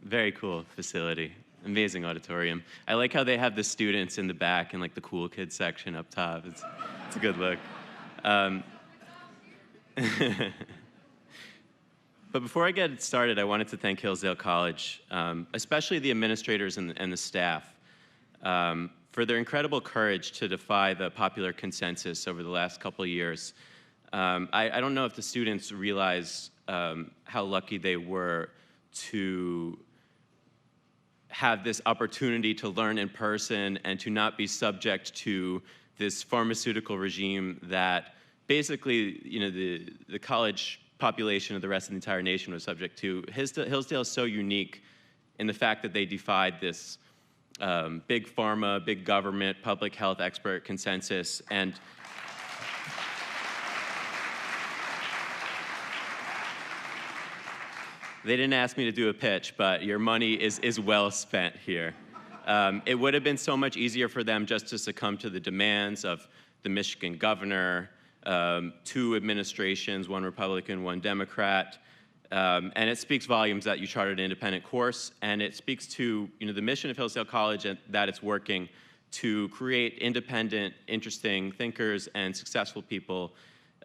Very cool facility. Amazing auditorium. I like how they have the students in the back and like the cool kids section up top. It's a good look. But before I get started, I wanted to thank Hillsdale College, especially the administrators and the staff, for their incredible courage to defy the popular consensus over the last couple of years. I don't know if the students realize how lucky they were to have this opportunity to learn in person and to not be subject to this pharmaceutical regime that basically, the college population of the rest of the entire nation was subject to. Hillsdale is so unique in the fact that they defied this big pharma, big government, public health expert consensus. And they didn't ask me to do a pitch, but your money is well spent here. It would have been so much easier for them just to succumb to the demands of the Michigan governor, 2 administrations, 1 Republican, 1 Democrat. And it speaks volumes that you chartered an independent course, and it speaks to the mission of Hillsdale College and that it's working to create independent, interesting thinkers and successful people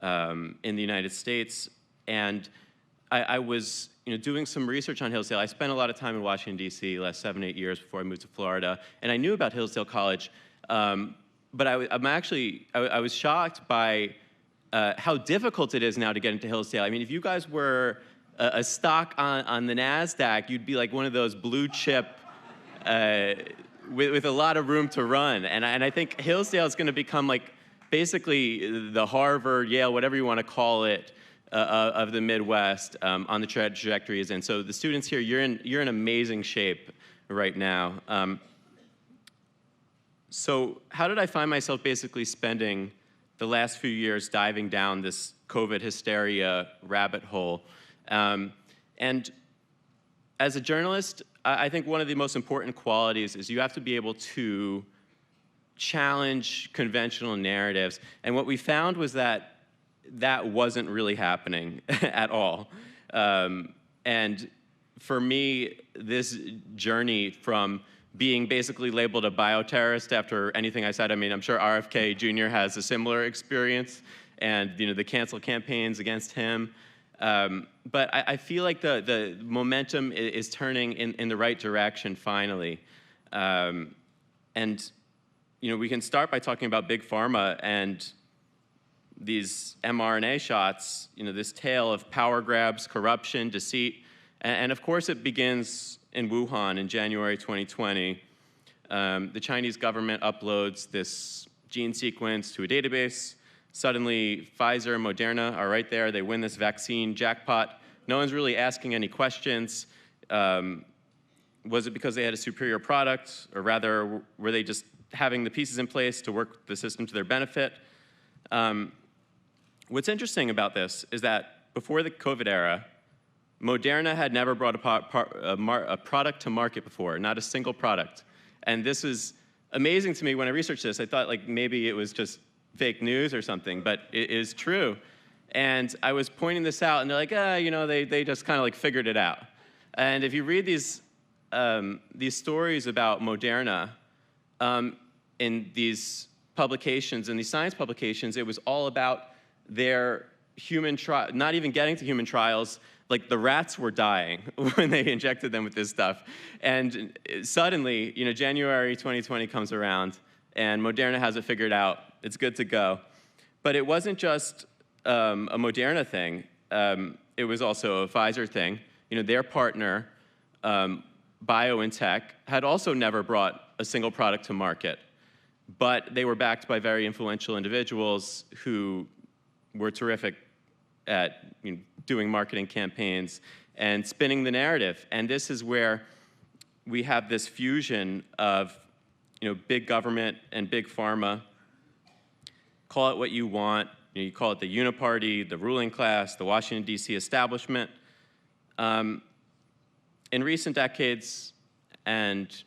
in the United States. And I was doing some research on Hillsdale. I spent a lot of time in Washington, D.C. the last 7, 8 years before I moved to Florida, and I knew about Hillsdale College, but I was shocked by how difficult it is now to get into Hillsdale. I mean, if you guys were a stock on the NASDAQ, you'd be like one of those blue chip with a lot of room to run. And I think Hillsdale is going to become like basically the Harvard, Yale, whatever you want to call it, of the Midwest on the trajectories. And so the students here, you're in amazing shape right now. So how did I find myself basically spending the last few years diving down this COVID hysteria rabbit hole? And as a journalist, I think one of the most important qualities is you have to be able to challenge conventional narratives. And what we found was that wasn't really happening at all. And for me, this journey from being basically labeled a bioterrorist after anything I said, I mean, I'm sure RFK Jr. has a similar experience, and the cancel campaigns against him. But I feel like the momentum is turning in the right direction finally. And we can start by talking about big pharma and these mRNA shots, this tale of power grabs, corruption, deceit. And of course it begins in Wuhan in January 2020. The Chinese government uploads this gene sequence to a database. Suddenly, Pfizer and Moderna are right there. They win this vaccine jackpot. No one's really asking any questions. Was it because they had a superior product? Or rather, were they just having the pieces in place to work the system to their benefit? What's interesting about this is that before the COVID era, Moderna had never brought a product to market before, not a single product. And this was amazing to me when I researched this. I thought like maybe it was just fake news or something, but it is true. And I was pointing this out, and they're like, they just kind of like figured it out. And if you read these stories about Moderna in these publications, in these science publications, it was all about their human trial, not even getting to human trials. Like the rats were dying when they injected them with this stuff. And suddenly, January 2020 comes around, and Moderna has it figured out. It's good to go. But it wasn't just a Moderna thing. It was also a Pfizer thing. Their partner, BioNTech, had also never brought a single product to market. But they were backed by very influential individuals who were terrific at doing marketing campaigns and spinning the narrative. And this is where we have this fusion of big government and big pharma. Call it what you want. You call it the uniparty, the ruling class, the Washington, D.C. establishment. In recent decades and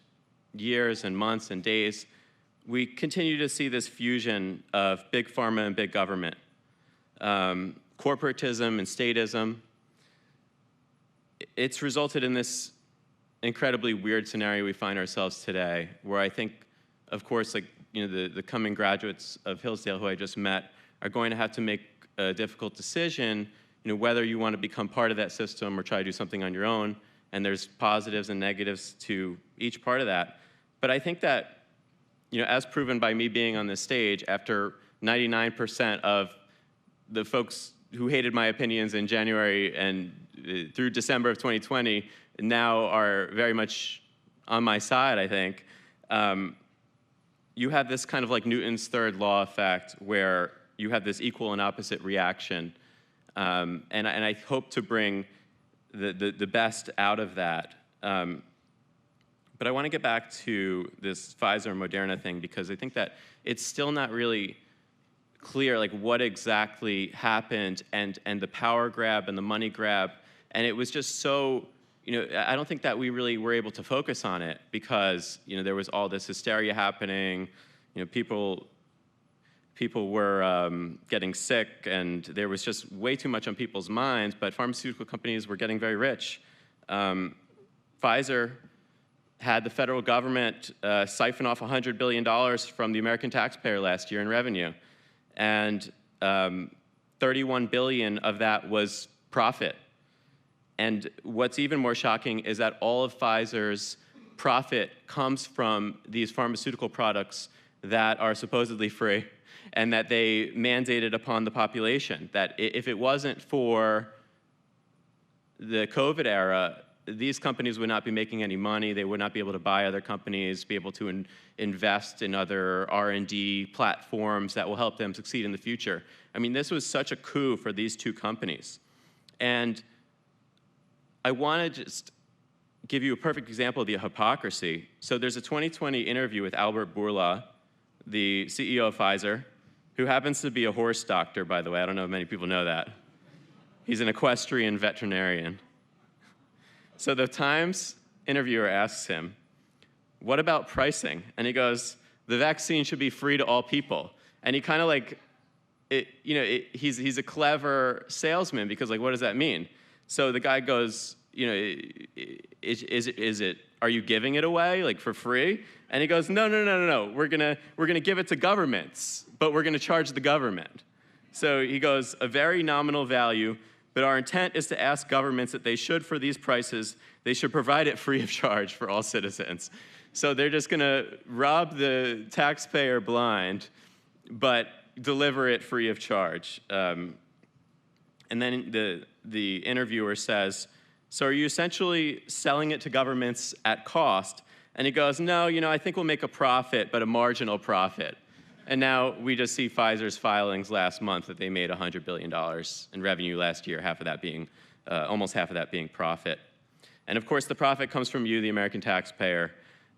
years and months and days, we continue to see this fusion of big pharma and big government. Corporatism and statism. It's resulted in this incredibly weird scenario we find ourselves today, where I think, of course, like, the coming graduates of Hillsdale who I just met are going to have to make a difficult decision, whether you want to become part of that system or try to do something on your own. And there's positives and negatives to each part of that. But I think that, as proven by me being on this stage, after 99% of the folks who hated my opinions in January and through December of 2020 now are very much on my side, I think, you have this kind of like Newton's third law effect where you have this equal and opposite reaction. And I hope to bring the best out of that. But I want to get back to this Pfizer-Moderna thing, because I think that it's still not really clear like what exactly happened and the power grab and the money grab. And it was just so, I don't think that we really were able to focus on it because, there was all this hysteria happening. People were getting sick, and there was just way too much on people's minds, but pharmaceutical companies were getting very rich. Pfizer had the federal government siphon off $100 billion from the American taxpayer last year in revenue. And 31 billion of that was profit. And what's even more shocking is that all of Pfizer's profit comes from these pharmaceutical products that are supposedly free and that they mandated upon the population. That if it wasn't for the COVID era, these companies would not be making any money. They would not be able to buy other companies, be able to invest in other R&D platforms that will help them succeed in the future. I mean, this was such a coup for these two companies. And I want to just give you a perfect example of the hypocrisy. So there's a 2020 interview with Albert Bourla, the CEO of Pfizer, who happens to be a horse doctor, by the way. I don't know if many people know that. He's an equestrian veterinarian. So the Times interviewer asks him, what about pricing? And he goes, the vaccine should be free to all people. And he kind of like, he's a clever salesman because like, what does that mean? So the guy goes, are you giving it away like for free? And he goes, no. We're gonna give it to governments, but we're gonna charge the government. So he goes, a very nominal value, but our intent is to ask governments that they should, for these prices, they should provide it free of charge for all citizens. So they're just gonna rob the taxpayer blind, but deliver it free of charge. And then the interviewer says, so are you essentially selling it to governments at cost? And he goes, no, I think we'll make a profit, but a marginal profit. And now we just see Pfizer's filings last month that they made $100 billion in revenue last year, almost half of that being profit. And of course, the profit comes from you, the American taxpayer,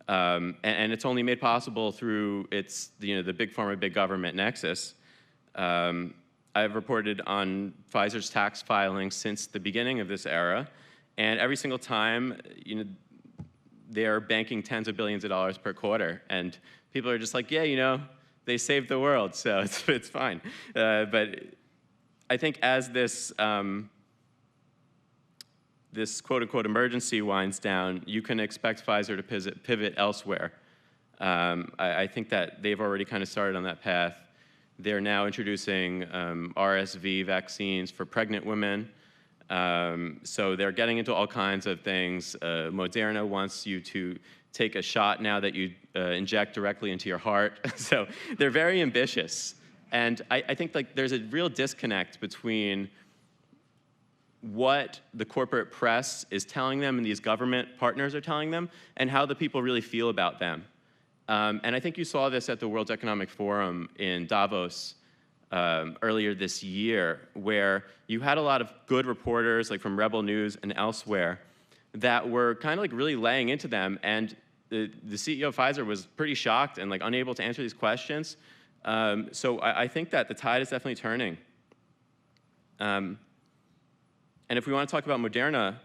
and it's only made possible through the big pharma, big government nexus. I've reported on Pfizer's tax filings since the beginning of this era, and every single time, they're banking tens of billions of dollars per quarter, and people are just like, yeah, they saved the world, so it's fine. But I think as this this quote-unquote emergency winds down, you can expect Pfizer to pivot elsewhere. I think that they've already kind of started on that path. They're now introducing RSV vaccines for pregnant women. So they're getting into all kinds of things. Moderna wants you to take a shot now that you inject directly into your heart. So they're very ambitious. And I think like there's a real disconnect between what the corporate press is telling them and these government partners are telling them and how the people really feel about them. And I think you saw this at the World Economic Forum in Davos earlier this year, where you had a lot of good reporters like from Rebel News and elsewhere that were kind of like really laying into them, and the CEO of Pfizer was pretty shocked and like unable to answer these questions. So I think that the tide is definitely turning. And if we want to talk about Moderna,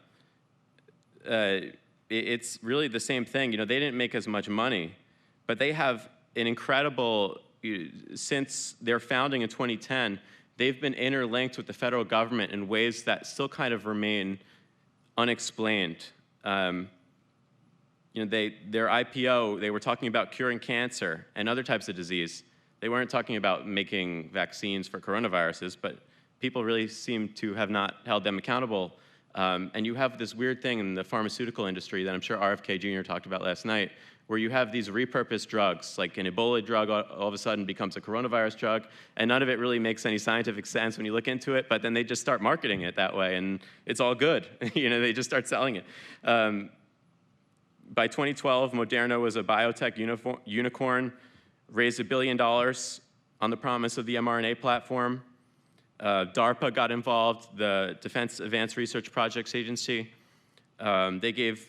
it's really the same thing. They didn't make as much money, but they have an incredible, since their founding in 2010, they've been interlinked with the federal government in ways that still kind of remain unexplained. their IPO, they were talking about curing cancer and other types of disease. They weren't talking about making vaccines for coronaviruses, but people really seem to have not held them accountable. And you have this weird thing in the pharmaceutical industry that I'm sure RFK Jr. talked about last night, where you have these repurposed drugs, like an Ebola drug all of a sudden becomes a coronavirus drug, and none of it really makes any scientific sense when you look into it, but then they just start marketing it that way, and it's all good. They just start selling it. By 2012, Moderna was a biotech unicorn, raised $1 billion on the promise of the mRNA platform. DARPA got involved, the Defense Advanced Research Projects Agency. They gave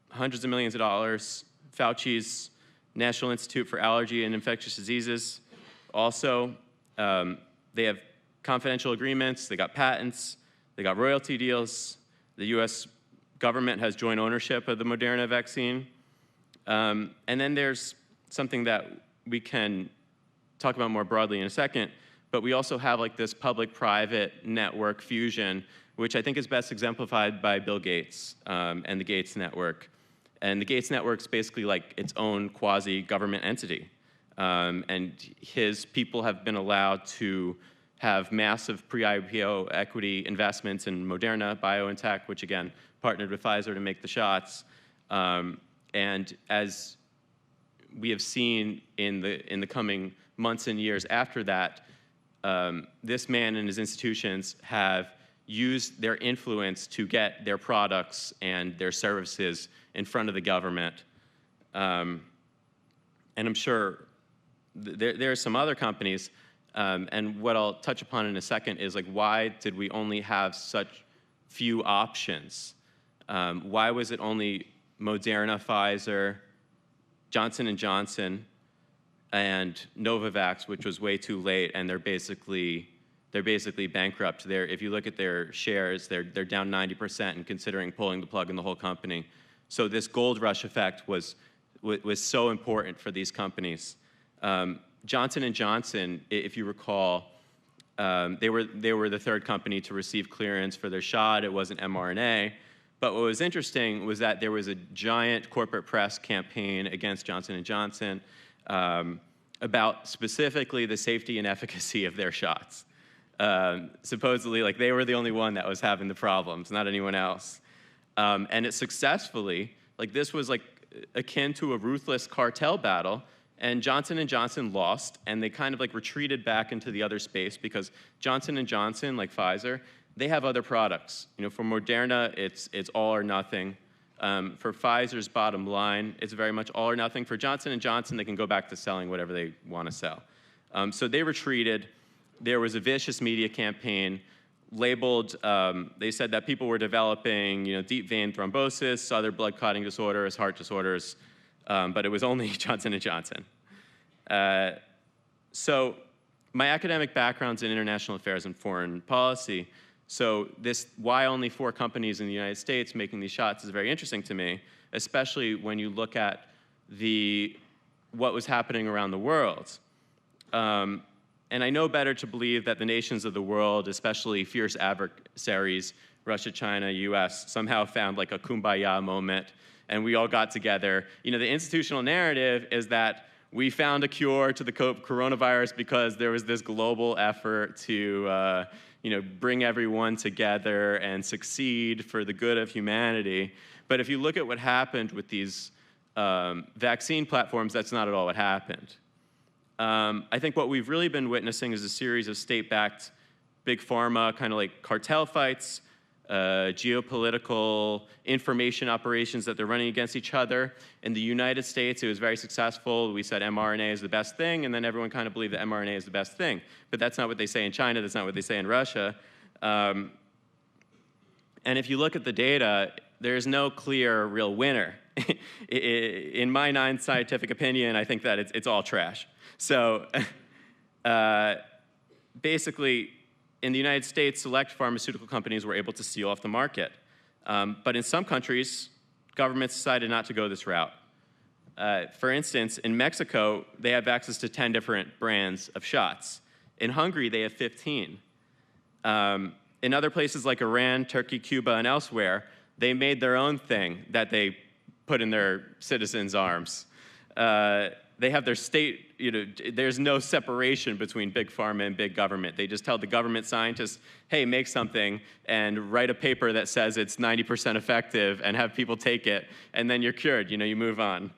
hundreds of millions of dollars. Fauci's National Institute for Allergy and Infectious Diseases also. They have confidential agreements, they got patents, they got royalty deals. The US government has joint ownership of the Moderna vaccine. And then there's something that we can talk about more broadly in a second, but we also have like this public-private network fusion, which I think is best exemplified by Bill Gates and the Gates Network. And the Gates Network's basically like its own quasi-government entity. And his people have been allowed to have massive pre-IPO equity investments in Moderna, BioNTech, which again, partnered with Pfizer to make the shots. And as we have seen in the coming months and years after that, this man and his institutions have used their influence to get their products and their services in front of the government. And I'm sure there are some other companies, and what I'll touch upon in a second is like, why did we only have such few options? Why was it only Moderna, Pfizer, Johnson & Johnson, and Novavax, which was way too late, and they're basically bankrupt. If you look at their shares, they're down 90% and considering pulling the plug in the whole company. So this gold rush effect was so important for these companies. Johnson & Johnson, if you recall, they were the third company to receive clearance for their shot. It wasn't mRNA. But what was interesting was that there was a giant corporate press campaign against Johnson & Johnson about specifically the safety and efficacy of their shots. Supposedly, like, they were the only one that was having the problems, not anyone else. And it successfully, like, this was like akin to a ruthless cartel battle, and Johnson & Johnson lost, and they kind of like retreated back into the other space because Johnson & Johnson, like Pfizer, they have other products. For Moderna, it's all or nothing. For Pfizer's bottom line, it's very much all or nothing. For Johnson & Johnson, they can go back to selling whatever they want to sell. So they retreated. There was a vicious media campaign labeled, they said that people were developing deep vein thrombosis, other blood clotting disorders, heart disorders, but it was only Johnson & Johnson. So my academic background's in international affairs and foreign policy. So why only 4 companies in the United States making these shots is very interesting to me, especially when you look at what was happening around the world. And I know better to believe that the nations of the world, especially fierce adversaries, Russia, China, US, somehow found like a kumbaya moment, and we all got together. The institutional narrative is that we found a cure to the coronavirus because there was this global effort to bring everyone together and succeed for the good of humanity. But if you look at what happened with these vaccine platforms, that's not at all what happened. I think what we've really been witnessing is a series of state-backed big pharma, kind of like cartel fights, geopolitical information operations that they're running against each other. In the United States, it was very successful. We said mRNA is the best thing, and then everyone kind of believed that mRNA is the best thing. But that's not what they say in China. That's not what they say in Russia. And if you look at the data, there's no clear real winner. In my non-scientific opinion, I think that it's all trash. So basically, in the United States, select pharmaceutical companies were able to seal off the market. But in some countries, governments decided not to go this route. For instance, in Mexico, they have access to 10 different brands of shots. In Hungary, they have 15. In other places like Iran, Turkey, Cuba, and elsewhere, they made their own thing that they put in their citizens' arms. They have their state, there's no separation between big pharma and big government. They just tell the government scientists, hey, make something and write a paper that says it's 90% effective and have people take it, and then you're cured, you move on.